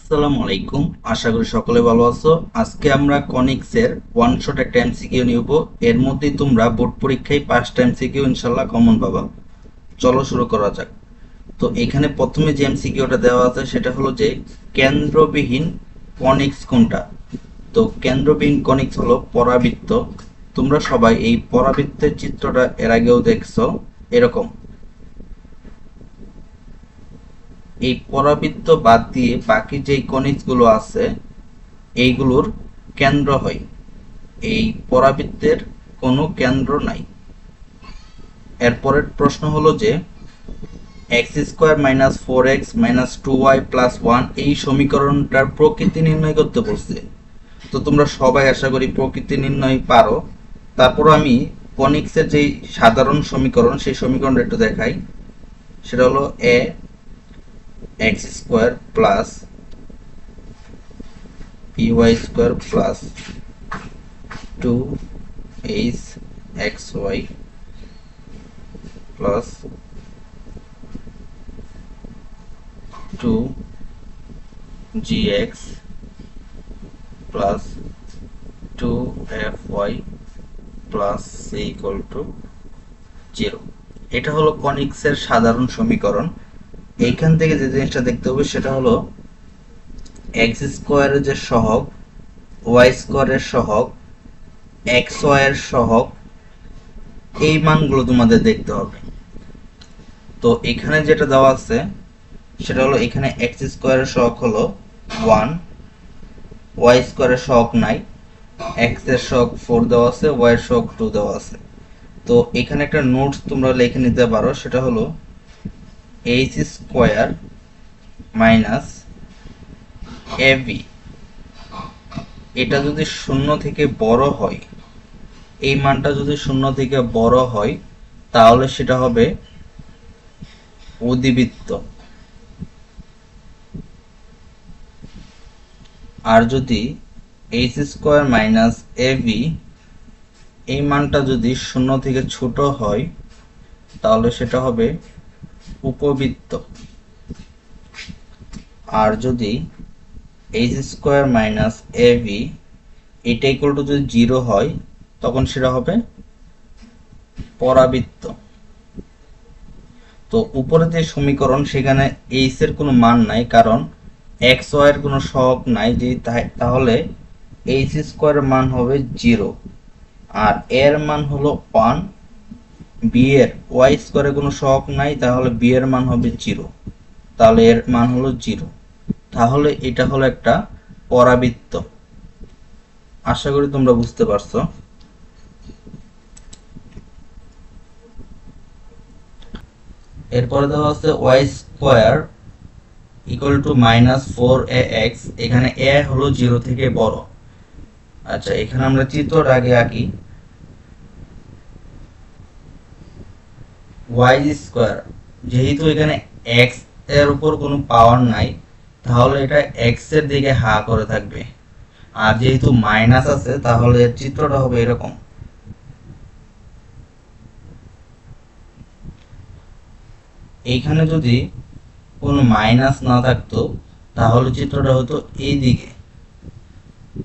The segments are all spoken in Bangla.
আসসালামু আলাইকুম, আশা করি সকলে ভালো আছো। আজকে আমরা কনিক্সের ওয়ান শট একটা এমসিকিউ নিব। এর মধ্যেই তোমরা বোর্ড পরীক্ষায় 5টা এমসিকিউ ইনশাল্লাহ কমন পাবা। চলো শুরু করা যাক। তো এখানে প্রথমে যে এমসিকিউটা দেওয়া আছে সেটা হলো যে কেন্দ্রবিহীন কনিক্স কোনটা। তো কেন্দ্রবিহীন কনিক্স হলো পরাবৃত্ত। তোমরা সবাই এই পরাবৃত্তের চিত্রটা এর আগেও দেখছো। এরকম এই পরাবৃত্ত বাদ দিয়ে বাকি যেই কনিকগুলো আছে এইগুলোর কেন্দ্র হয়। এই পরাবৃত্তের কোনো কেন্দ্র নাই। এরপরের প্রশ্ন হলো যে x² - 4x - 2y + 1 এই সমীকরণটার প্রকৃতি নির্ণয় করতে বলছে। তো তোমরা সবাই আশা করি প্রকৃতি নির্ণয় পারো। তারপর আমি কনিক্সের যেই সাধারণ সমীকরণ সেই সমীকরণটা একটু দেখাই। সেটা হলো ax² + by² plus 2hxy plus 2gx plus 2fy plus c equal to 0। এটা হলো কনিক্সের সাধারণ সমীকরণ। এইখান থেকে যে জিনিসটা দেখতে হবে সেটা হলো x² এর যে সহগ, y² এর সহগ, xy এর সহগ, এই মানগুলো তোমাদের দেখতে হবে। তো এখানে যেটা দেওয়া আছে সেটা হলো এখানে x² এর সহগ হলো 1, y² এর সহগ নাই, x এর সহগ 4 দেওয়া আছে, y এর সহগ 2 দেওয়া আছে। তো এখানে একটা নোটস তোমরা লিখে নিতে পারো, সেটা হলো h² মাইনাস ab, এটা যদি শূন্য থেকে বড় হয়, এই মানটা যদি শূন্য থেকে বড় হয় তাহলে সেটা হবে অধিবৃত্ত। আর যদি h² মাইনাস ab এই মানটা যদি শূন্য থেকে ছোট হয় তাহলে সেটা হবে উপবৃত্ত। আর যদি h² মাইনাস ab এটা ইকুয়াল টু যদি 0 হয় তখন সেটা হবে পরাবৃত্ত। তো উপরে যে সমীকরণ সেখানে h এর কোনো মান নাই, কারণ xy এর কোনো সহগ নাই, যে তাহলে h² এর মান হবে 0 আর এর মান হলো 1। b এর y² এর কোনো সহগ নাই, তাহলে b এর মান হবে 0, তাহলে এর মান হলো 0। তাহলে এটা হলো একটা পরাবৃত্ত। আশা করি তোমরা বুঝতে পারছো। এরপরে দেওয়া আছে y² ইকুয়াল টু -4ax, এখানে a হলো 0 থেকে বড়। আচ্ছা, এখানে আমরা চিত্রটা আগে আঁকি। y² যেহেতু এখানে x এর উপর কোনো পাওয়ার নাই তাহলে এটা x এর দিকে হা করে থাকবে, আর যেহেতু মাইনাস আছে তাহলে এর চিত্রটা হবে এরকম। এইখানে যদি কোনো মাইনাস না থাকতো তাহলে চিত্রটা হতো এই দিকে,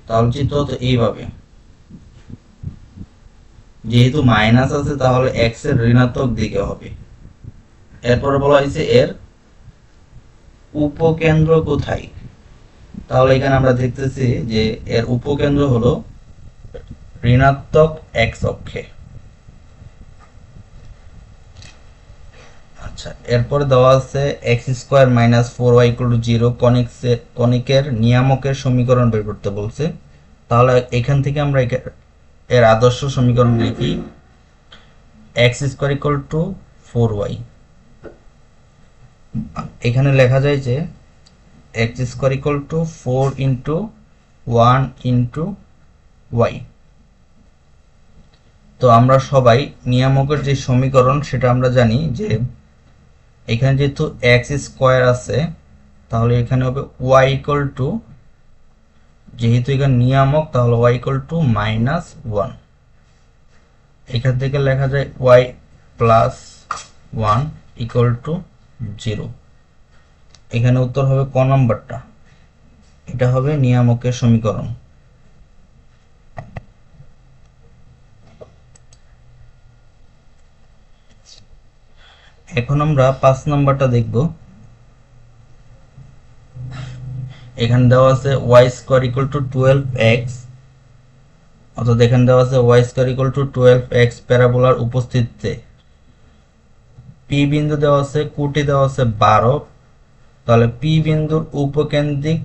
তাহলে চিত্র হতো এইভাবে। যেহেতু মাইনাস আছে তাহলে x এর ঋণাত্মক দিকে হবে। এরপরে বলা হয়েছে এর উপকেন্দ্র কোথায়। তাহলে এখানে আমরা দেখতেছি যে এর উপকেন্দ্র হলো ঋণাত্মক x অক্ষে। আচ্ছা, এরপরে দেওয়া আছে x² - 4y = 0 কনিকের নিয়ামকের সমীকরণ বের করতে বলছে। তাহলে এখান থেকে আমরা এর আদর্শ সমীকরণ লিখি। x² = 4y, এখানে লেখা যায় যে x² = 4 × 1 × y। তো আমরা সবাই নিয়ামকের যে সমীকরণ সেটা আমরা জানি যে এখানে যেহেতু x² আছে তাহলে এখানে হবে y = যেহেতু এখানে নিয়ামক তাহলে y = -1। এখান থেকে লেখা যায় y + 1 = 0। এখানে উত্তর হবে ক নম্বরটা। এটা হবে নিয়ামকের সমীকরণ। এখন আমরা 5 নাম্বারটা দেখব। এখানে দেওয়া আছে y square equal to 12x, অর্থাৎ এখানে দেওয়া আছে y square equal to 12x প্যারাবোলার উপস্থিতিতে p বিন্দু দেওয়া আছে, কুটি দেওয়া আছে 12। তাহলে p বিন্দুর উপকেন্দ্রিক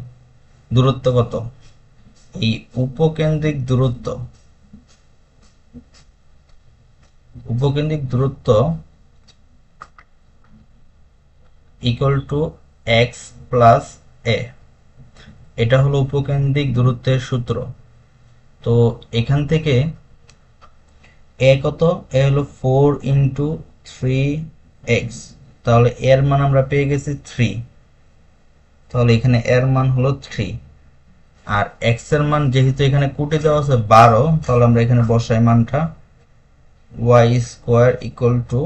দূরত্ব কত? এই উপকেন্দ্রিক দূরত্ব equal to x plus a, এটা হলো উপকেন্দ্রিক দূরত্বের সূত্র। তো এখান থেকে a কত? a হলো 4 ইন্টু 3x, তাহলে এর মান আমরা পেয়ে গেছি 3। তাহলে এখানে এর মান হলো 3, আর x এর মান যেহেতু এখানে কুটি দেওয়া আছে 12, তাহলে আমরা এখানে বসাই মানটা y square equal to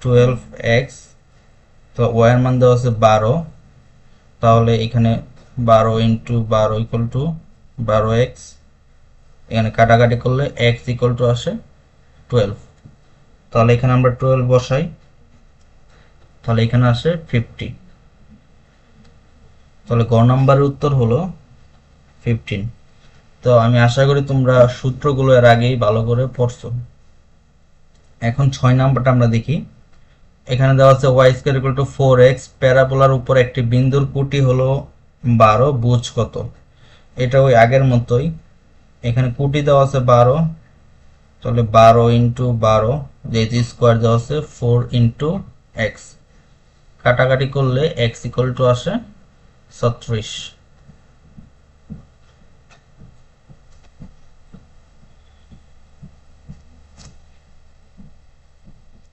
12x। তো y এর মান দেওয়া আছে 12, তাহলে এখানে 12 ইন্টু 12 ইকুয়াল টু 12x। এখানে কাটাকাটি করলে x ইকুয়াল টু আসে 12, তাহলে এখানে আমরা 12 বসাই, তাহলে এখানে আসে 50। তাহলে গ নাম্বারের উত্তর হলো 15। তো আমি আশা করি তোমরা সূত্রগুলো এর আগেই ভালো করে পড়ছো। এখন 6 নাম্বারটা আমরা দেখি। এখানে দেওয়া আছে y square equal to 4x, প্যারাবোলার উপর একটি বিন্দুর কুটি হলো 12, বুঝ কত? এটা ওই আগের মতোই, এখানে কুটি দেওয়া আছে 12, তাহলে 12 ইন্টু 12, যেহেতু স্কোয়ার দেওয়া আছে 4 ইন্টু x, কাটাকাটি করলে x ইকুয়াল টু আসে 36।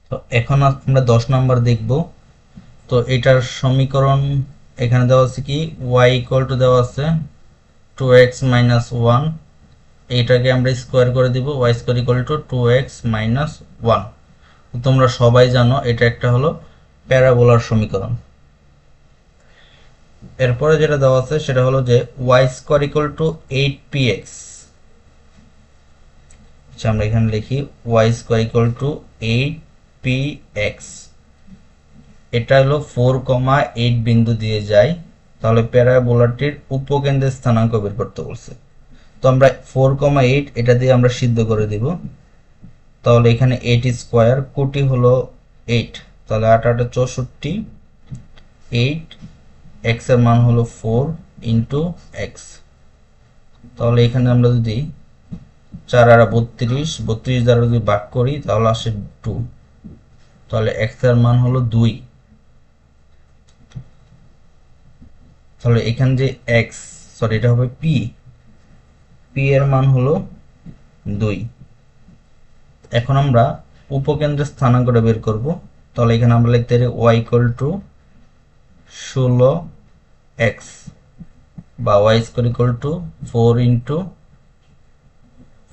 তো এখন আমরা 10 নাম্বার দেখব। তো এটার সমীকরণ এখানে দেওয়া আছে কি, y ইকুয়াল টু দেওয়া আছে 2x মাইনাস 1, এইটাকে আমরা স্কোয়ার করে দিব, y square equal two 2x minus 1। তোমরা সবাই জানো এটা একটা হলো প্যারাবোলার সমীকরণ। এরপরে যেটা দেওয়া আছে সেটা হলো যে y square equal two 8px। আচ্ছা, আমরা এখানে লিখি y square equal two 8px। এটা হলো 4,8 বিন্দু দিয়ে যায়, তাহলে প্যারাবোলাটির উপকেন্দ্রের স্থানাঙ্ক বের করতে বলছে। তো আমরা 4,8 এটা দিয়ে আমরা সিদ্ধ করে দিব, তাহলে এখানে 8 স্কোয়ার, কোটি হলো 8, তাহলে 8 8 64, 8 x এর মান হলো 4 ইন্টু x। তাহলে এখানে আমরা যদি 4 আর 32, 32 দ্বারা যদি ভাগ করি তাহলে আসে 2, তাহলে x এর মান হলো 2। তাহলে এখানে যে x, সরি এটা হবে p এর মান হলো 2। এখন আমরা উপকেন্দ্রের স্থানাঙ্কটা বের করব। তাহলে এখানে আমরা লিখতে পারি y ইকুয়াল টু 16x বা y square equal to 4 into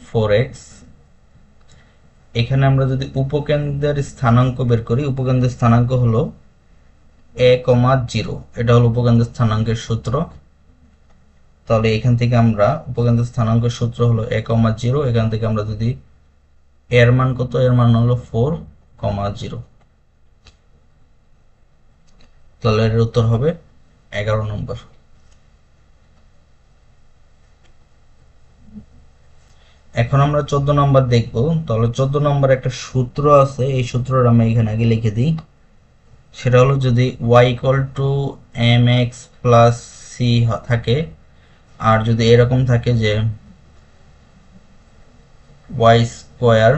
4x। এখানে আমরা যদি উপকেন্দ্রের স্থানাঙ্ক বের করি, উপকেন্দ্রের স্থানাঙ্ক হলো a,0, এটা হলো উপকেন্দ্রের স্থানাঙ্কের সূত্র। তাহলে এখান থেকে আমরা উপকেন্দ্রের স্থানাঙ্কের সূত্র হলো a,0, এখান থেকে আমরা যদি এর মান কত, এর মান হলো 4,0, তাহলে এর উত্তর হবে 11 নম্বর। এখন আমরা 14 নম্বর দেখব। তাহলে 14 নম্বর একটা সূত্র আছে, এই সূত্রটা আমি এখানে আগে লিখে দিই। সেটা হলো যদি y equal two mx plus c থাকে, আর যদি এরকম থাকে যে y square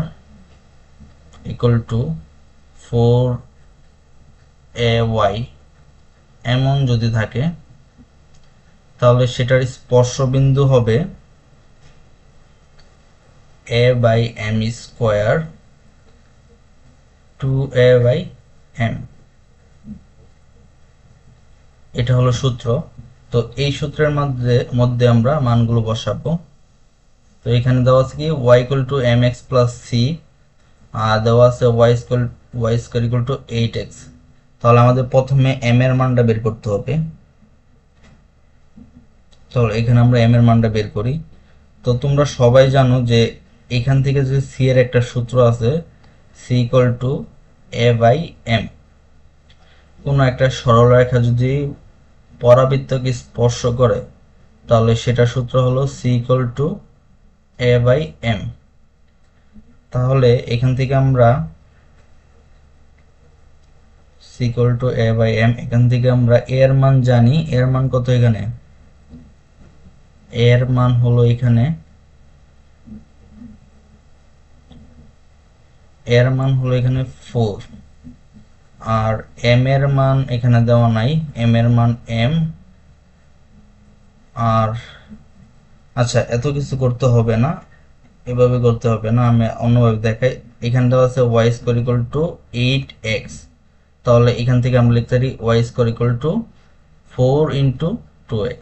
equal two 4ay, এমন যদি থাকে, তাহলে সেটার স্পর্শবিন্দু হবে a by m square 2a by m। এটা হলো সূত্র। তো এই সূত্রের মধ্যে আমরা মানগুলো বসাবো। তো এখানে দেওয়া আছে কি y equal two mx plus c, আর দেওয়া আছে y square equal to 8x। তাহলে আমাদের প্রথমে m এর মানটা বের করতে হবে। চলো এখানে আমরা এম এর মানটা বের করি। তো তোমরা সবাই জানো যে এখান থেকে যে সি এর একটা সূত্র আছে, C equal to A by M. কোনো একটা সরলরেখা যদি পরাবৃত্তকে স্পর্শ করে তাহলে সেটা সূত্র হলো C equal to A by M. তাহলে এখান থেকে আমরা C equal to A by M, এখান থেকে আমরা এর মান জানি। এর মান কত? এখানে এর মান হলো এখানে এর মান হলো এখানে 4, আর এম এর মান এখানে দেওয়া নাই। এম এর মান এম। আর আচ্ছা, এত কিছু করতে হবে না, এভাবে করতে হবে না, আমি অন্যভাবে দেখাই। এখানে দেওয়া আছে Y square equal two 8x, তাহলে এখান থেকে আমরা লিখতে পারি Y square equal to 4 into 2x।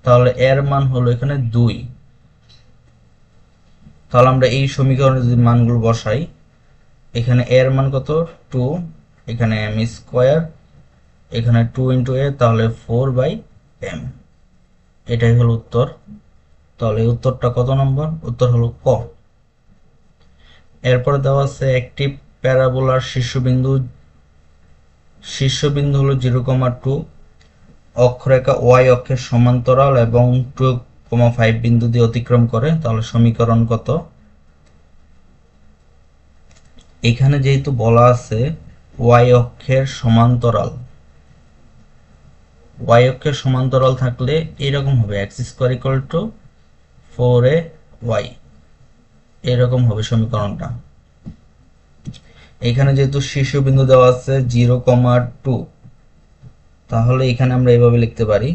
তাহলে এর মান হলো এখানে 2। তাহলে আমরা এই সমীকরণে যদি মানগুলো বসাই, এখানে এর মান কত? 2, এখানে এম স্কোয়ার, এখানে 2 ইন্টু এ, তাহলে 4 বাই এম। এটাই হলো উত্তর। তাহলে উত্তরটা কত নম্বর? উত্তর হলো ক। এরপরে দেওয়া আছে একটি প্যারাবোলার শীর্ষবিন্দু হলো 0,2, অক্ষরেখা ওয়াই অক্ষের সমান্তরাল এবং 2,5 বিন্দু দিয়ে অতিক্রম করে। তাহলে সমীকরণ কত? এখানে যেহেতু বলা আছে ওয়াই অক্ষের সমান্তরাল, ওয়াই অক্ষের সমান্তরাল থাকলে এরকম হবে x square equal two 4ay, এরকম হবে সমীকরণটা। এখানে যেহেতু শীর্ষবিন্দু দেওয়া আছে 0,2, তাহলে এখানে আমরা এভাবে লিখতে পারি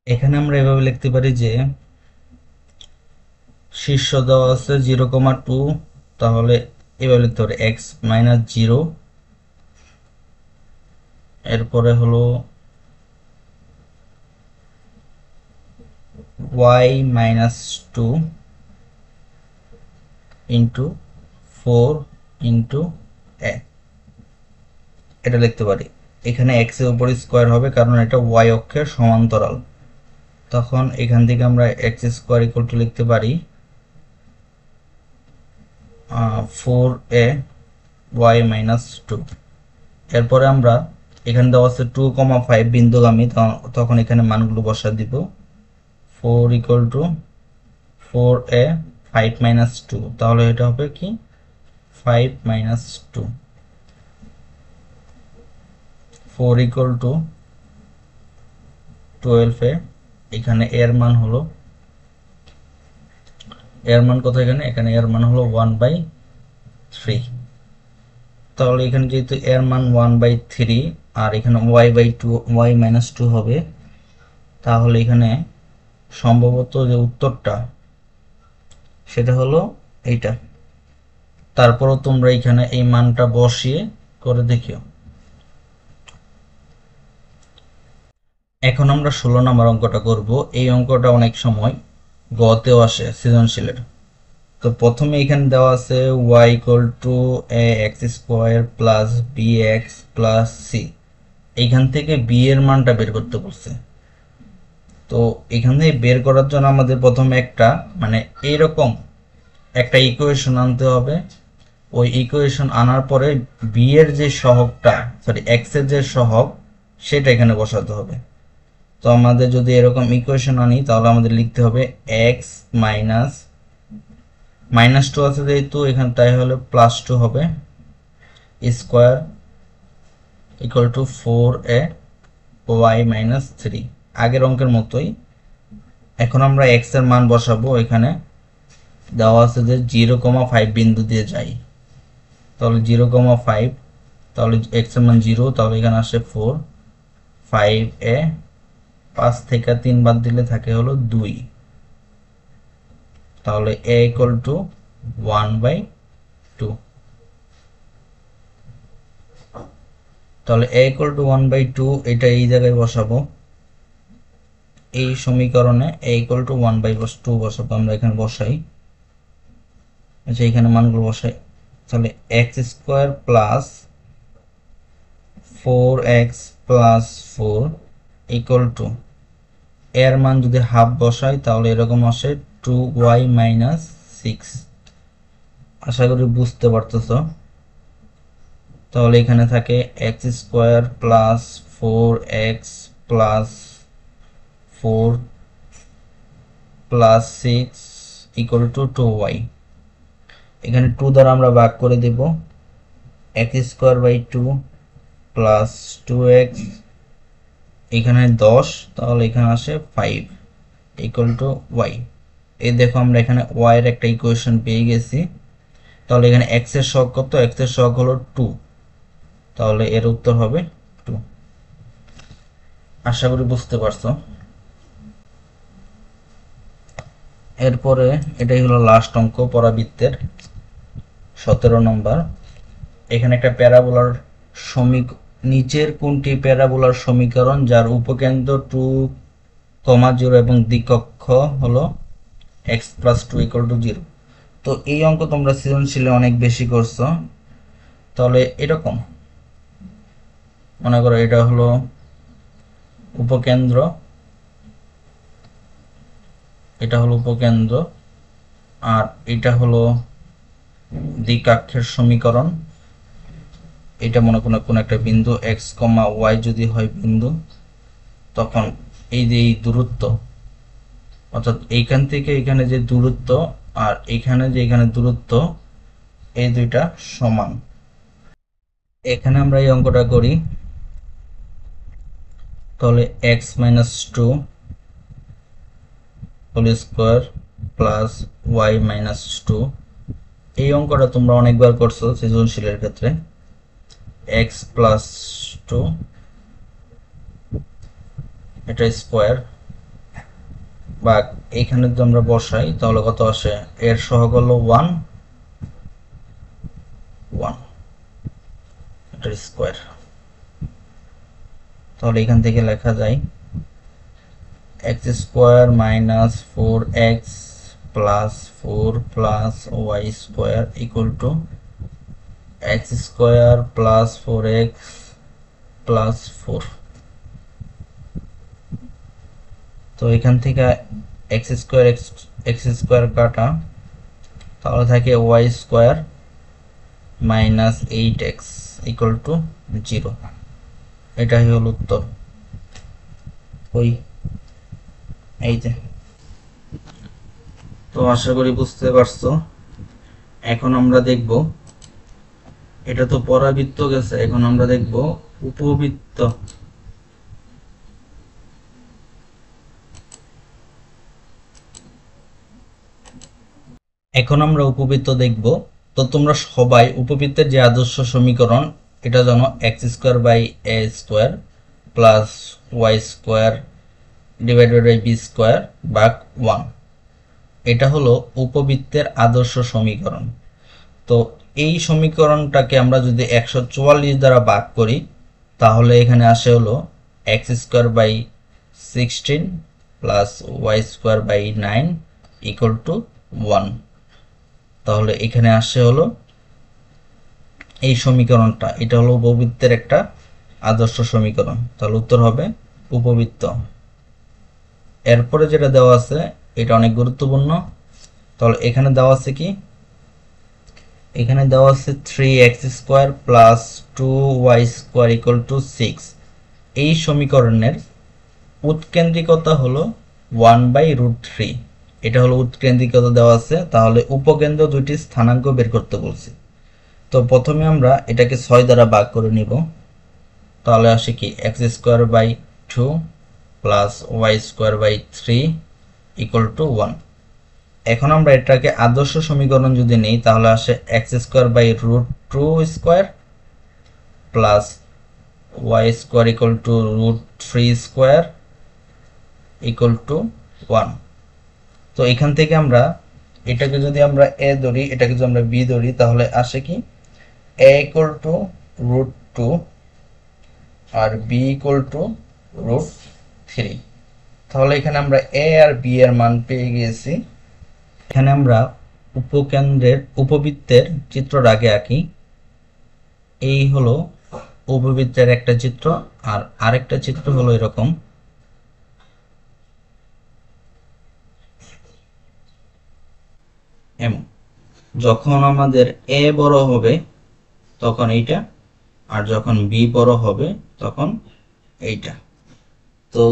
এখানে আমরা এভাবে লিখতে পারি যে শীর্ষ দেওয়া আছে 0,2, তাহলে এভাবে লিখতে পারি এক্স মাইনাস 0, এরপরে হলো ওয়াই মাইনাস 2 ইন্টু 4 ইন্টু এ, এটা লিখতে পারি। এখানে এক্স এর উপর স্কোয়ার হবে কারণ এটা ওয়াই অক্ষের সমান্তরাল। তখন এখান থেকে আমরা এক্স স্কোয়ার ইকুয়াল টু লিখতে পারি 4a ওয়াই মাইনাস 2। এরপরে আমরা এখানে দেওয়া আছে 2,5 বিন্দুগামী, তখন এখানে মানগুলো বসা দিব। 4 ইকুয়াল টু 4a 5 মাইনাস 2, তাহলে এটা হবে কি 5 মাইনাস 2। 4 ইকুয়াল টু 12a, এখানে এর মান হলো, এর মান কত? এখানে এর মান হলো 1/3। তাহলে এখানে যেহেতু এর মান 1/3 আর এখানে ওয়াই মাইনাস 2 হবে, তাহলে এখানে সম্ভবত যে উত্তরটা সেটা হলো এইটা। তারপরও তোমরা এখানে এই মানটা বসিয়ে করে দেখিও। এখন আমরা 16 নম্বর অঙ্কটা করব। এই অঙ্কটা অনেক সময় গতেও আসে সৃজনশীলের। তো প্রথমে এখানে দেওয়া আছে y equal to A X square plus B X plus C. এইখান থেকে বি এর মানটা বের করতে বলছে। তো এখান থেকে বের করার জন্য আমাদের প্রথমে একটা এইরকম একটা ইকুয়েশন আনতে হবে। ওই ইকুয়েশন আনার পরে বি এর যে সহগটা, সরি এক্স এর যে সহগ, সেটা এখানে বসাতে হবে। তো আমাদের যদি এরকম ইকুয়েশন আনি তাহলে আমাদের লিখতে হবে এক্স মাইনাস 2 আছে যেহেতু এখানে, তাই হলে +2 হবে square equal to 4a Y minus 3, আগের অঙ্কের মতোই। এখন আমরা এক্স এর মান বসাবো। এখানে দেওয়া আছে যে 0,5 বিন্দু দিয়ে যাই, তাহলে 0,5, তাহলে এক্স এর মান 0, তাহলে এখানে আসে 4, 5a, 5 থেকে 3 বাদ দিলে থাকে হলো 2। তাহলে a ইকুয়াল টু 1/2। তাহলে a ইকুয়াল টু 1/2 এটা এই জায়গায় বসাবো, এই সমীকরণে a ইকুয়াল টু 1/2 বসাবো। আমরা এখানে বসাই, আচ্ছা এখানে মানগুলো বসাই। তাহলে x square plus 4x plus 4 equal to, এর মান যদি হাফ বসাই তাহলে এরকম আসে 2y মাইনাস 6। আশা করি বুঝতে পারতেছ। তাহলে এখানে থাকে x square plus 4x plus 4 plus 6 equal to 2y। এখানে 2 দ্বারা আমরা ভাগ করে দেব, x square by 2 plus 2x, এখানে 10, তাহলে এখানে আসে 5 ইকুয়াল টু y। এই দেখো আমরা এখানে y এর একটা ইকুয়েশন পেয়ে গেছি। তাহলে এখানে x এর সহগ কত? x এর সহগ হলো 2, তাহলে এর উত্তর হবে 2। আশা করি বুঝতে পারছো। এরপরে এটাই হলো লাস্ট অঙ্ক পরাবৃত্তের 17 নম্বর। এখানে একটা প্যারাবোলার নিচের কোনটি প্যারাবোলার সমীকরণ যার উপকেন্দ্র 2,0 এবং দ্বিকক্ষ হলো x প্লাস 2 ইকুয়াল টু 0। তো এই অঙ্ক তোমরা সৃজনশীলে অনেক বেশি করছো। তাহলে এরকম মনে করো এটা হলো উপকেন্দ্র, এটা হলো উপকেন্দ্র, আর এটা হলো দ্বিকাক্ষের সমীকরণ। এটা মনে করো কোন একটা বিন্দু x, y যদি হয় বিন্দু, তখন এই যে এই দূরত্ব, অর্থাৎ এইখান থেকে এখানে যে দূরত্ব আর এখানে যে এখানে দূরত্ব, এই দুইটা সমান। এখানে আমরা এই অঙ্কটা করি। তাহলে x minus 2 whole square plus y minus 2, এই অঙ্কটা তোমরা অনেকবার করছো সৃজনশীলের ক্ষেত্রে। x প্লাস 2 এটা স্কোয়ার, বা এখানে যদি আমরা বসাই তাহলে কত আসে? এর সহগ হলো 1 এটা স্কোয়ার। তাহলে এখান থেকে লেখা যায় x square minus 4x plus 4 plus y square equal two x square plus 4x plus 4। তো এখান থেকে x স্কোয়ার কাটা, তাহলে থাকে y square minus 8x equal to 0। এটাই হলো উত্তর। ওই এই যে। তো আশা করি বুঝতে পারছো। এখন আমরা দেখব, এটা তো পরাবৃত্ত গেছে, এখন আমরা দেখব উপবৃত্ত। এখন আমরা উপবৃত্ত দেখব। তো তোমরা সবাই উপবৃত্তের যে আদর্শ সমীকরণ, এটা জানো x square by a square plus y square divided by b square ভাগ 1, এটা হলো উপবৃত্তের আদর্শ সমীকরণ। তো এই সমীকরণটাকে আমরা যদি 144 দ্বারা ভাগ করি তাহলে এখানে আসে হলো x square by 16 plus y square by 9 equal to 1। তাহলে এখানে আসে হলো এই সমীকরণটা, এটা হলো উপবৃত্তের একটা আদর্শ সমীকরণ। তাহলে উত্তর হবে উপবৃত্ত। এরপরে যেটা দেওয়া আছে এটা অনেক গুরুত্বপূর্ণ। তাহলে এখানে দেওয়া আছে কি? এখানে দেওয়া আছে 3x square plus 2y square equal two 6। এই সমীকরণের উৎকেন্দ্রিকতা হলো 1/√3। এটা হলো উৎকেন্দ্রিকতা দেওয়া আছে। তাহলে উপকেন্দ্র দুইটি স্থানাঙ্ক বের করতে বলছি। তো প্রথমে আমরা এটাকে 6 দ্বারা ভাগ করে নিব। তাহলে আসে কি x square by 2 plus y square by 3 equal to 1। এখন আমরা এটাকে আদর্শ সমীকরণ যদি নেই তাহলে আসে x square by √2 square plus y square equal to √3 square equal to 1। তো এখান থেকে আমরা এটাকে যদি আমরা এ ধরি, এটাকে যদি আমরা বি ধরি, তাহলে আসে কি এ ইকুয়াল টু √2 আর বি ইকুয়াল টু √3। তাহলে এখানে আমরা এ আর বি এর মান পেয়ে গিয়েছি। এখানে আমরা উপকেন্দ্রের উপবৃত্তের চিত্রটা আগে আঁকি। এই হলো উপবৃত্তের একটা চিত্র, আর আরেকটা চিত্র হলো এরকম। এমন যখন আমাদের এ বড় হবে তখন এইটা, আর যখন বি বড় হবে তখন এইটা। তো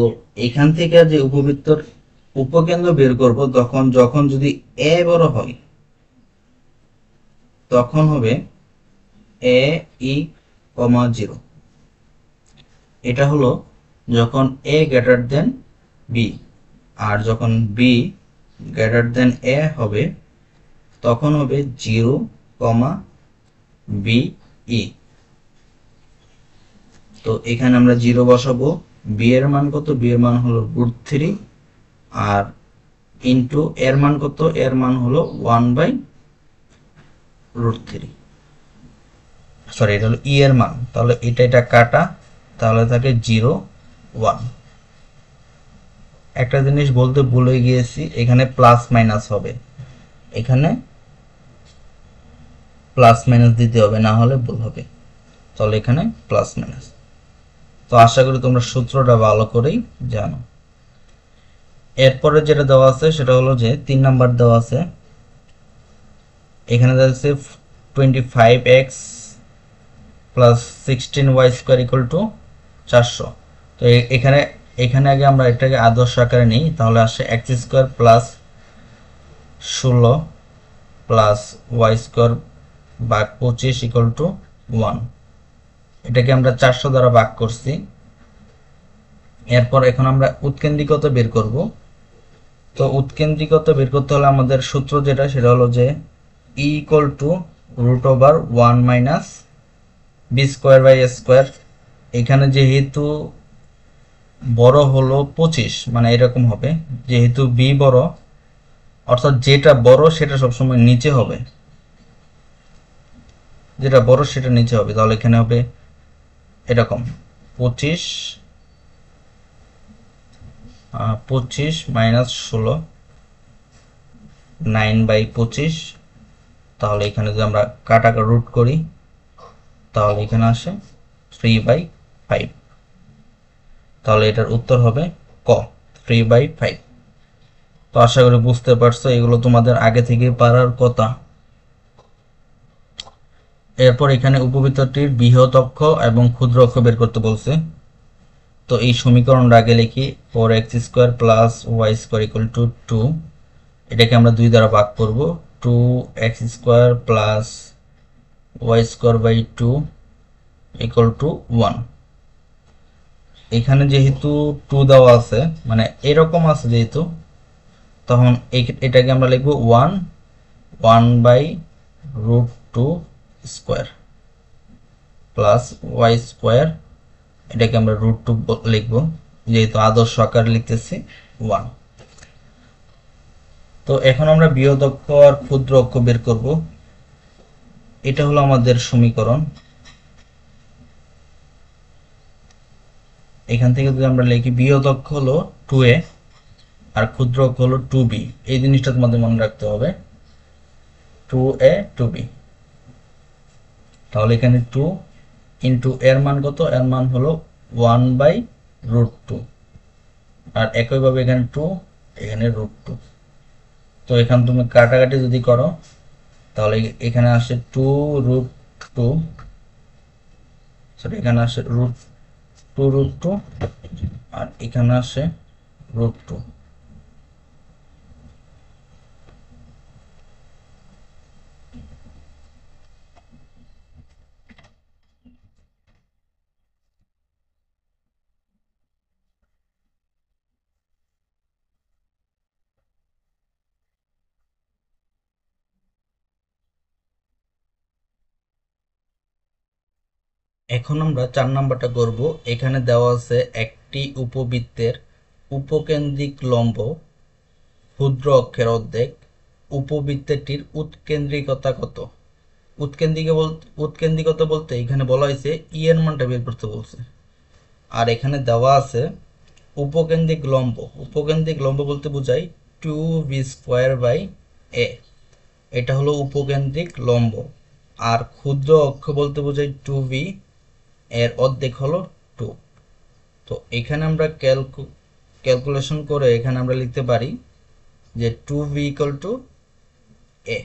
এখান থেকে যে উপবৃত্তর উপকেন্দ্র বের করব, যখন যদি এ বড় হয় তখন হবে এ ই কমা 0। এটা হলো যখন এ গ্রেটার দেন বি, আর যখন বি গ্রেটার দেন এ হবে তখন হবে 0 কমা বি ই। তো এখানে আমরা 0 বসাবো। বি এর মান কত? বি এর মান হলো √3, আর ইন্টু এর মান কত? এর মান হলো 1/√3। সরি, এটা হলো ই এর মান। তাহলে এটা কাটা, তাহলে থাকে 0 1। একটা জিনিস বলতে ভুলে গিয়েছি, এখানে প্লাস মাইনাস হবে, এখানে প্লাস মাইনাস দিতে হবে, না হলে ভুল হবে। তাহলে এখানে প্লাস মাইনাস। তো আশা করি তোমরা সূত্রটা ভালো করেই জানো। এরপরে যেটা দেওয়া আছে সেটা হলো যে 3 নাম্বার দেওয়া আছে। এখানে দেওয়া আছে 25x plus 16y² equal to 400। তো এখানে আগে আমরা এটাকে আদর্শ আকারে নিই, তাহলে আসে x² প্লাস 16 প্লাস y² ভাগ 25 ইকুয়াল টু 1। এটাকে আমরা 400 দ্বারা ভাগ করছি। এরপর এখন আমরা উৎকেন্দ্রিকতা বের করব। তো উৎকেন্দ্রিকতা বের করতে হলে আমাদের সূত্র যেটা, সেটা হলো যে e equal to √1 minus b²/a²। এখানে যেহেতু বড় হলো 25, মানে এরকম হবে, যেহেতু বি বড়, অর্থাৎ যেটা বড় সেটা সবসময় নিচে হবে, যেটা বড় সেটা নিচে হবে। তাহলে এখানে হবে এরকম 25 মাইনাস 16 9/25। তাহলে এখানে যদি আমরা কাটাকা রুট করি তাহলে এখানে আসে 3/5। তাহলে এটার উত্তর হবে ক, 3/5। তো আশা করি বুঝতে পারছো, এগুলো তোমাদের আগে থেকে পারার কথা। এরপর এখানে উপবৃত্তটির বৃহৎ অক্ষ এবং ক্ষুদ্র অক্ষ বের করতে বলছে। তো এই সমীকরণটা আগে লিখি, 4x² plus y² equal to 2। এটাকে আমরা 2 দ্বারা ভাগ করব। 2x² plus y²/2 equal to 1। এখানে যেহেতু 2 দেওয়া আছে, মানে এরকম আছে যেহেতু, তখন এটাকে আমরা লিখব 1/√2² প্লাস y²। এটাকে আমরা √2 লিখব, যেহেতু আদর্শ আকারে লিখতেছি 1। তো এখন আমরা বৃহৎ অক্ষ আর ক্ষুদ্র অক্ষ বের করব। এটা হলো আমাদের সমীকরণ। এখান থেকে যদি আমরা লিখি, বৃহৎ অক্ষ হলো 2a আর ক্ষুদ্র অক্ষ হলো 2b। এই জিনিসটা তোমাদের মনে রাখতে হবে, 2a 2b। তাহলে এখানে 2 ইন্টু এর মান কত? এর মান হলো 1/√2, আর একইভাবে এখানে 2, এখানে √2। তো এখানে তুমি কাটাকাটি যদি করো তাহলে এখানে আসে 2√2, সরি এখানে আসে √2, আর এখানে আসে √2। এখন আমরা 4 নাম্বারটা করব। এখানে দেওয়া আছে একটি উপবৃত্তের উপকেন্দ্রিক লম্ব ক্ষুদ্র অক্ষের অর্ধেক উপবৃত্তটির উৎকেন্দ্রিকতা কত? উৎকেন্দ্রিকতা বলতে এখানে বলা হয়েছে ই এর মানটা বের করতে বলছে। আর এখানে দেওয়া আছে উপকেন্দ্রিক লম্ব। উপকেন্দ্রিক লম্ব বলতে বোঝায় 2v²/a, এটা হলো উপকেন্দ্রিক লম্ব। আর ক্ষুদ্র অক্ষ বলতে বোঝায় 2v, এর অর্ধেক হলো 2। তো এখানে আমরা ক্যালকুলেশন করে এখানে আমরা লিখতে পারি যে 2v = a।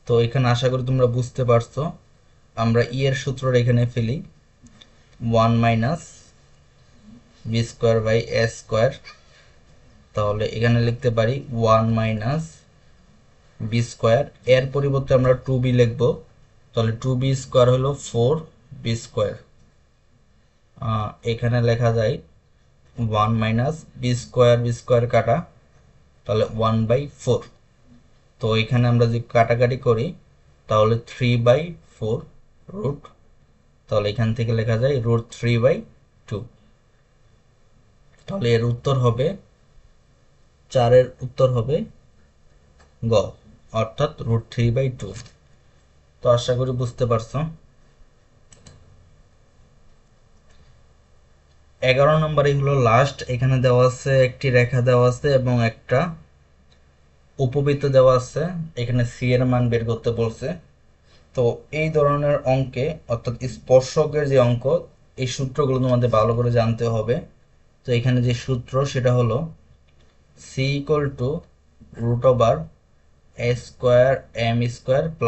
তো এখানে আশা করি তোমরা বুঝতে পারছো। আমরা ই এর সূত্রটা এখানে ফেলি, 1 - v²/a²। তাহলে এখানে লিখতে পারি 1 - b²। এর পরিবর্তে আমরা 2b লিখব। তাহলে 2b² হলো 4b²। এখানে লেখা যায় 1 - b² কাটা, তাহলে 1/4। তো এখানে আমরা যদি কাটাকাটি করি তাহলে 3/4 রুট, তাহলে এখান থেকে লেখা যায় √3/2। তাহলে এর উত্তর হবে 4-এর উত্তর হবে গ, অর্থাৎ √3/2। তো আশা করি বুঝতে পারছো। 11 নম্বরে হলো লাস্ট। এখানে দেওয়া আছে একটি রেখা দেওয়া আছে এবং একটা উপবৃত্ত দেওয়া আছে। এখানে সি এর মান বের করতে বলছে। তো এই ধরনের অঙ্কে, অর্থাৎ স্পর্শকের যে অঙ্ক, এই সূত্রগুলো তোমাদের ভালো করে জানতে হবে। তো এখানে যে সূত্র সেটা হলো c = √a² m² +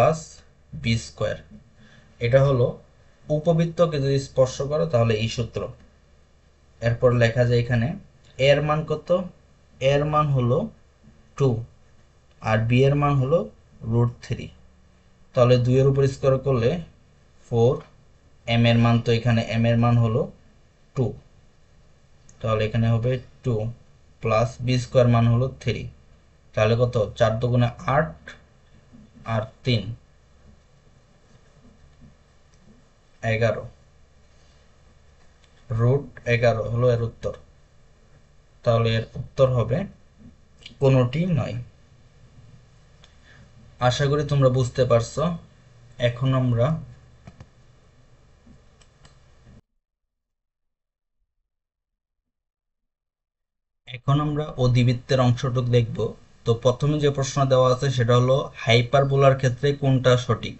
b²। এটা হলো উপবৃত্তকে যদি স্পর্শ করো তাহলে এই সূত্র। এরপর লেখা যায় এখানে এর মান কত? এর মান হলো 2 আর বি এর মান হলো √3। তাহলে 2 এর উপর স্কোয়ার করলে 4, এম এর মান তো এখানে এম এর মান হলো 2, তাহলে এখানে হবে 2 প্লাস b² মান হলো 3। তাহলে কত? 4 × 2 = 8 আর 3 = 11। √11 হলো এর উত্তর। তাহলে এর উত্তর হবে কোনোটি নয়। আশা করি তোমরা বুঝতে পারছো। এখন আমরা অধিবৃত্তের অংশটুকু দেখব। তো প্রথমে যে প্রশ্ন দেওয়া আছে সেটা হলো হাইপারবোলার ক্ষেত্রে কোনটা সঠিক।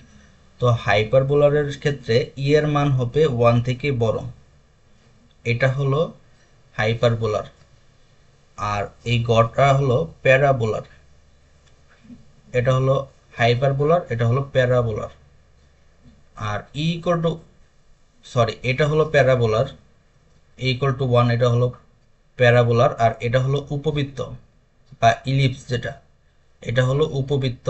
তো হাইপারবোলারের ক্ষেত্রে ই এর মান হবে 1 থেকে বড়, এটা হলো হাইপারবোলার। আর এই গড়টা হলো প্যারাবোলার, এটা হলো হাইপারবোলার, এটা হলো প্যারাবোলার। আর এটা হলো প্যারাবোলার, = 1, এটা হলো প্যারাবোলার। আর এটা হলো উপবৃত্ত বা ইলিপস, যেটা এটা হলো উপবৃত্ত,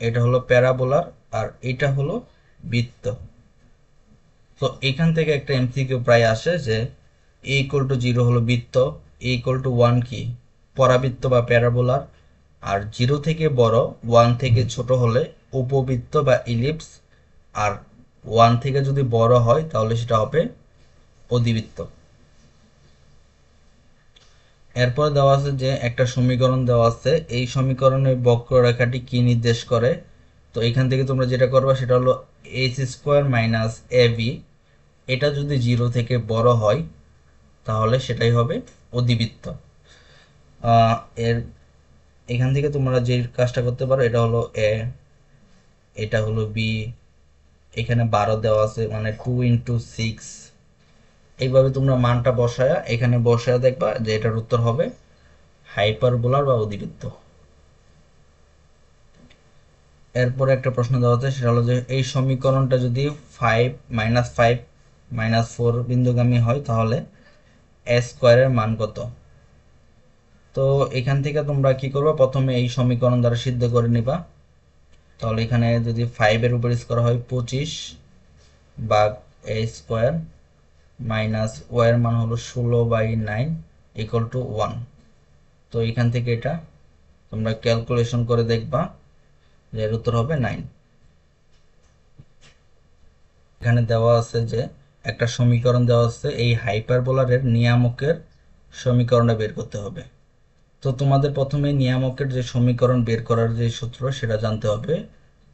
এটা হলো প্যারাবোলার, আর এটা হলো বৃত্ত। তো এখান থেকে একটা এমসিকিউ প্রায় আসে যে a = 0 হলো বৃত্ত, a = 1 কি পরাবৃত্ত বা প্যারাবোলার, আর 0 থেকে বড় 1 থেকে ছোট হলে উপবৃত্ত বা ইলিপস, আর 1 থেকে যদি বড় হয় তাহলে সেটা হবে অধিবৃত্ত। এরপর দেওয়া আছে যে একটা সমীকরণ দেওয়া আছে, এই সমীকরণের বক্ররেখাটি কি নির্দেশ করে। তো এখান থেকে তোমরা যেটা করবা সেটা হলো h² - ab, এটা যদি 0 থেকে বড় হয় তাহলে সেটাই হবে অধিবৃত্ত। এর এখান থেকে তোমরা যে কাজটা করতে পারো, এটা হলো a, এটা হলো b, এখানে 12 দেওয়া আছে মানে 2 × 6। এইভাবে তোমরা মানটা বসায়া এখানে বসায়া দেখবা যে এটার উত্তর হবে হাইপারবোলার বা অধিবৃত্ত। এরপরে একটা প্রশ্ন দেওয়া আছে, সেটা হলো যে এই সমীকরণটা যদি 5 - 5 - 4 বিন্দুগামী হয় তাহলে a² এর মান কত। তো এখান থেকে তোমরা কি করবে, প্রথমে এই সমীকরণ দ্বারা সিদ্ধ করে নিবা। তাহলে এখানে যদি 5 এর উপর স্কোয়ার হয় 25 ভাগ a² মাইনাস ও এর মান হলো 16/9 = 1। তো এখান থেকে এটা তোমরা ক্যালকুলেশন করে দেখবা যে এর উত্তর হবে 9। এখানে দেওয়া আছে যে একটা সমীকরণ দেওয়া আছে, এই হাইপারবোলারের নিয়ামকের সমীকরণটা বের করতে হবে। তো তোমাদের প্রথমে নিয়ামকের যে সমীকরণ বের করার যে সূত্র সেটা জানতে হবে।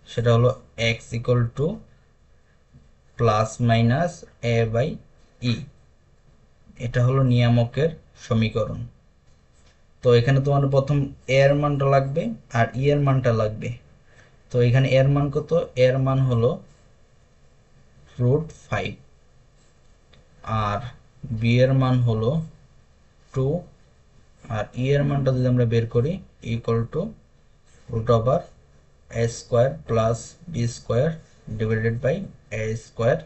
সেটা হলো X equal to plus minus A by E. এটা হলো নিয়ামকের সমীকরণ। তো এখানে তোমার প্রথম এ এর মানটা লাগবে আর ই এর মানটা লাগবে। তো এখানে এর মান কত? এর মান হলো √5 আর বি এর মান হলো 2 আর ই এর মানটা যদি আমরা বের করি equal to √a² plus b² divided by a²।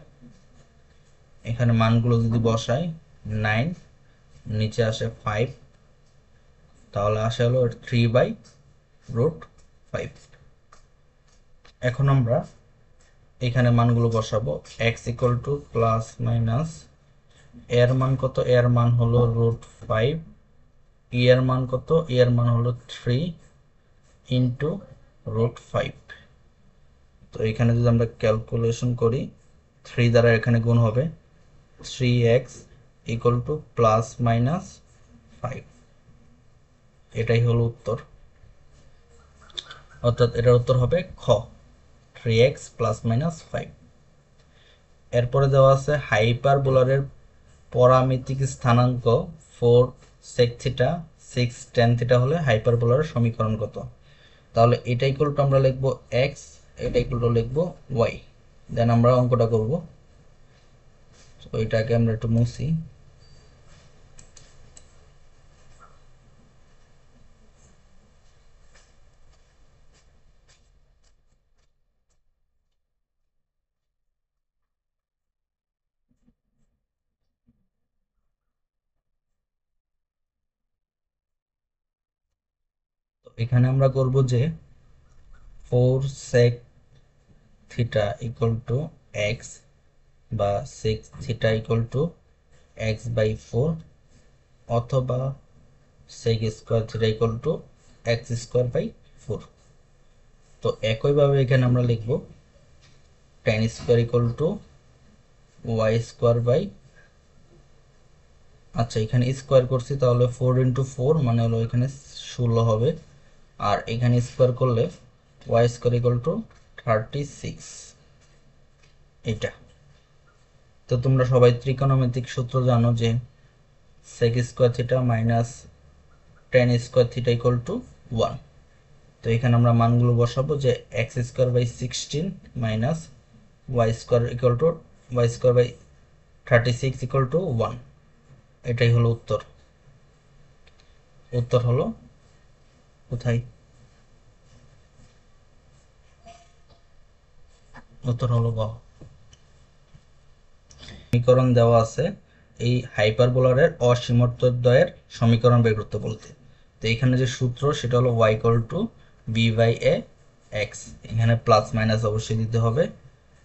এখানে মানগুলো যদি বসাই 9, নিচে আসে 5, তাহলে আসে হলো 3/√5। এখন আমরা এখানে মানগুলো বসাবো। X equal to plus minus এর মান কত? এর মান হলো √5, ই এর মান কত? ই এর মান হলো 3 ইন্টু √5। তো এখানে যদি আমরা ক্যালকুলেশন করি 3 দ্বারা এখানে গুণ হবে 3x equal to plus minus 5। এটাই হলো উত্তর, অর্থাৎ এটার উত্তর হবে খ, 3x প্লাস মাইনাস 5। এরপরে দেওয়া আছে হাইপারবোলারের পরামিতিক স্থানাঙ্ক 4 sec থিটা 6 tan থিটা হলে হাইপারবোলারের সমীকরণ কত? তাহলে এটা ইকুয়াল টু আমরা লিখবো x, এটা ইকুয়াল টু লিখবো y। দেন আমরা অঙ্কটা করব। ওইটাকে আমরা একটু মুছি। তো এখানে আমরা করব যে 4 sec theta equal to x বা 6 থিটা ইকুয়াল টু x/4 অথবা sec square theta equal to x²/4। তো একইভাবে এখানে আমরা লিখব tan square equal to y², আচ্ছা এখানে স্কোয়ার করছি তাহলে 4 ইন্টু 4 মানে হলো এখানে 16 হবে, আর এখানে স্কোয়ার করলে y² ইকুয়াল টু 36। এটা তো তোমরা সবাই ত্রিকোণমিতিক সূত্র জানো যে sec square theta minus tan square theta equal to 1। তো এখানে আমরা মানগুলো বসাবো যে x²/16 minus y² equal to y²/36 equal to 1। এটাই হলো উত্তর। উত্তর হলো কোথায়? উত্তর হলো গ। সমীকরণ দেওয়া আছে এই হাইপারবোলারের অসীমত্বদ্বয়ের সমীকরণ বের করতে বলতে। তো এখানে যে সূত্র সেটা হলো y ইকুয়াল টু b/a(x), এখানে প্লাস মাইনাস অবশ্যই দিতে হবে।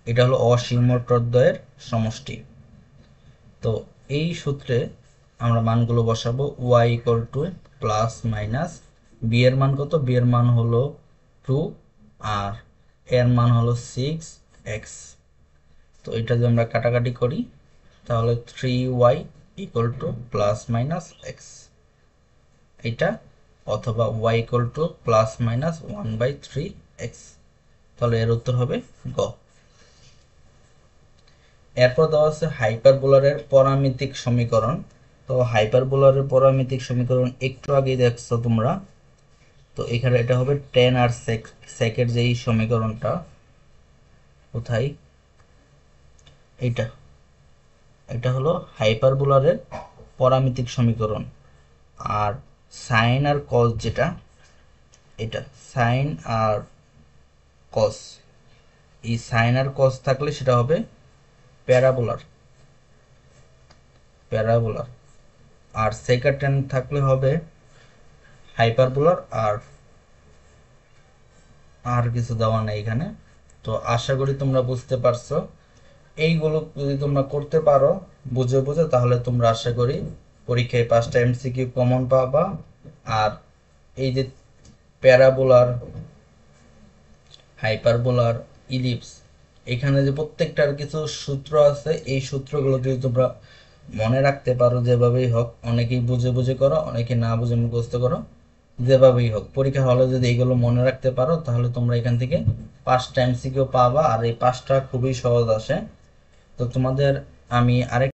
এটা হলো অসীমত্বদ্বয়ের সমষ্টি। তো এই সূত্রে আমরা মানগুলো বসাবো। y equal to plus minus b এর মান কত? b এর মান হলো 2 আর এর মান হলো 6x। তো এটা যদি আমরা কাটাকাটি করি তাহলে 3y equal to plus minus x, এটা অথবা y equal to plus minus 1/3x। তাহলে এর উত্তর হবে গ। এরপর দেওয়া আছে হাইপারবোলারের পরামিতিক সমীকরণ। তো হাইপারবোলারের পরামিতিক সমীকরণ একটু আগেই দেখছো তোমরা। তো এখানে এটা হবে tan আর সেকের যেই সমীকরণটা, কোথায়? এইটা, এটা হলো হাইপারবোলারের পরামিতিক সমীকরণ। আর সাইন আর কস যেটা, এটা সাইন আর কস, এই সাইন আর কস থাকলে সেটা হবে প্যারাবোলার। প্যারাবোলার আর সেকা টেন থাকলে হবে হাইপারবোলার। আর কিছু দেওয়া নেই এখানে। তো আশা করি তোমরা বুঝতে পারছো। এইগুলো যদি তোমরা করতে পারো বুঝে বুঝে, তাহলে তোমরা আশা করি পরীক্ষায় 5টা এমসিকিউ কমন পাবা। আর এই যে প্যারাবোলার, হাইপারবোলার, ইলিপস, এখানে যে প্রত্যেকটার কিছু সূত্র আছে, এই সূত্রগুলো যদি তোমরা মনে রাখতে পারো যেভাবেই হোক, অনেকেই বুঝে বুঝে করো, অনেকে না বুঝে মুখস্থ করো, যেভাবেই হোক পরীক্ষা হলে যদি এগুলো মনে রাখতে পারো তাহলে তোমরা এখান থেকে 5টা এমসিকিউ পাবা। আর এই 5টা খুবই সহজ আসে। তো তোমাদের আমি আরেক